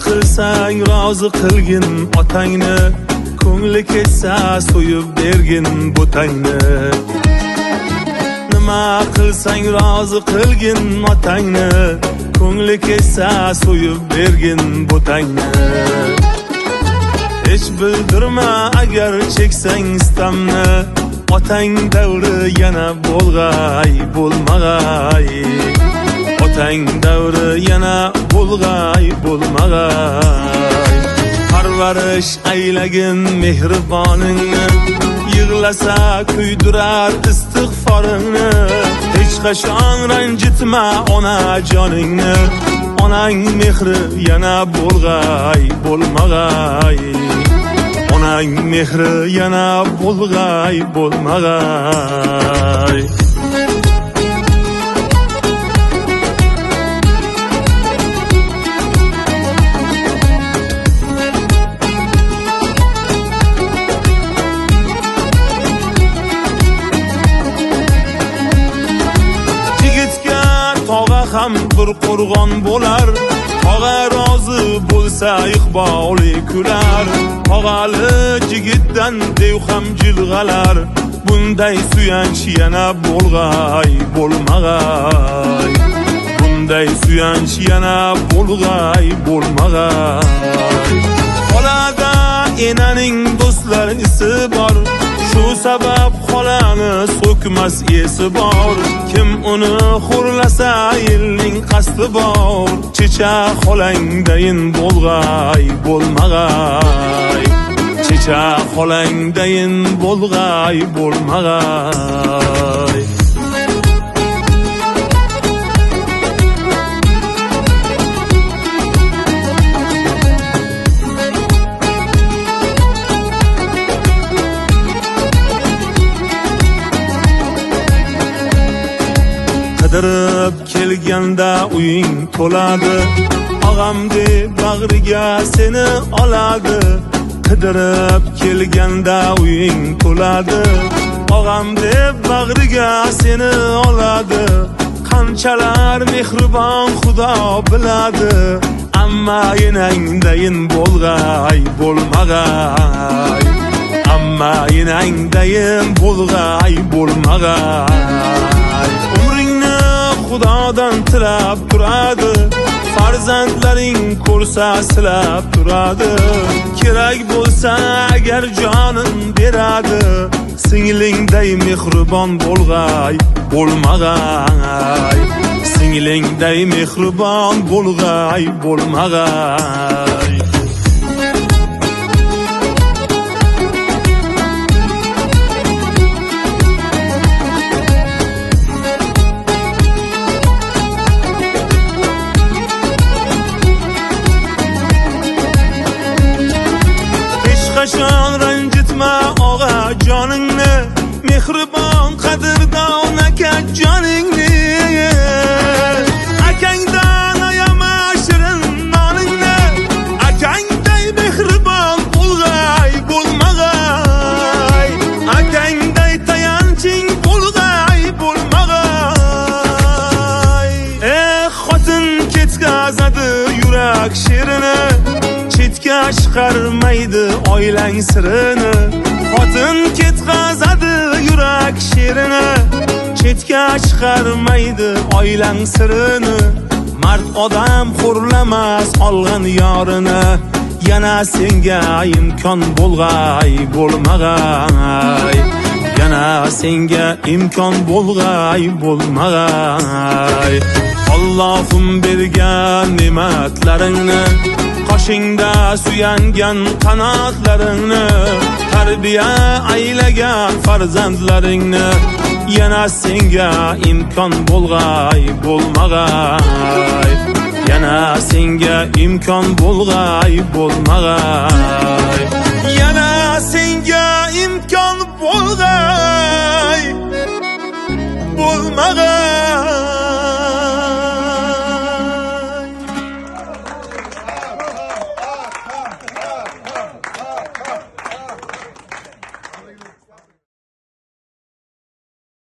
qilsang rozi qilgin otangni, ko'ngli ketsa so'yib bergin butangni. Nima qilsang rozi qilgin otangni, ko'ngli ketsa so'yib bergin butangni. Hech bildirma agar cheksang istamni, otang davri yana bo'lg'ay bo'lmag'ay. Otang davri yana bo'lg'ay bo'lmag'ay. Parvarish aylagin mehriboningni, yig'lasa kuydirar istig'foringni. Hech qachon ranjitma ona joningni, onang mehri yana bo'lg'ay bo'lmag'ay. Onang mehri yana bo'lg'ay bo'lmag'ay. Ham bir qo'rg'on bo'lar, tog'a rozi bo'lsa iqboli kular. Tog'ali jigitdan dev ham jilg'alar, bunday suyanch yana bo'lg'ay bo'lmag'ay. Bunday suyanch yana bo'lg'ay bo'lmag'ay. Xolada enaning do'stlarisi bor, shu sabab xolani so'kmas esi bor. Kim uni xo'rlasa elning qasdi bor. Checha xolangdayin bo'lg'ay bo'lmag'ay. Checha xolangdayin bo'lg'ay bo'lmag'ay. Qidirib kelganda uying to'ladi, og'am deb bag'riga seni oladi. Qidirib kelganda uying to'ladi, og'am deb bag'riga seni oladi. Qanchalar mehribon Xudo biladi, amma enangdayin bo'lg'ay bo'lmag'ay. Amma enangdayin bo'lg'ay bo'lmag'ay. Xudodan tilab turadi, farzandlaring ko'rsa silab turadi. Kerak bo'lsa agar jonin beradi, singlingday mehribon bo'lg'ay bo'lmag'ay. Singlingday mehribon bo'lg'ay bo'lmag'ay. Qachon ranjitma og'a joningni, mehribon qadrdon aka joningni. Akangdan ayama shirin noningni, akangday mehribon bo'lg'ay bo'lmag'ay. Akangday tayanching bo'lg'ay bo'lmag'ay. Xotin ketkazadi yurak sherini, chetga chiqarmaydi oilang sirini. Xotin ketkazadi yurak sherini, chetga chiqarmaydi oilang sirini. Mard odam xo'rlamas olgan yorini, yana senga imkon bo'lg'ay bo'lmag'ay. Yana senga imkon bo'lg'ay bo'lmag'ay. Allohim bergan ne'matlaringni, qoshingda suyangan qanotlaringni, tarbiya aylagan farzandlaringni, yana senga imkon bo'lg'ay bo'lmag'ay. Yana senga imkon bo'lg'ay bo'lmag'ay. Yana senga imkon bo'lg'ay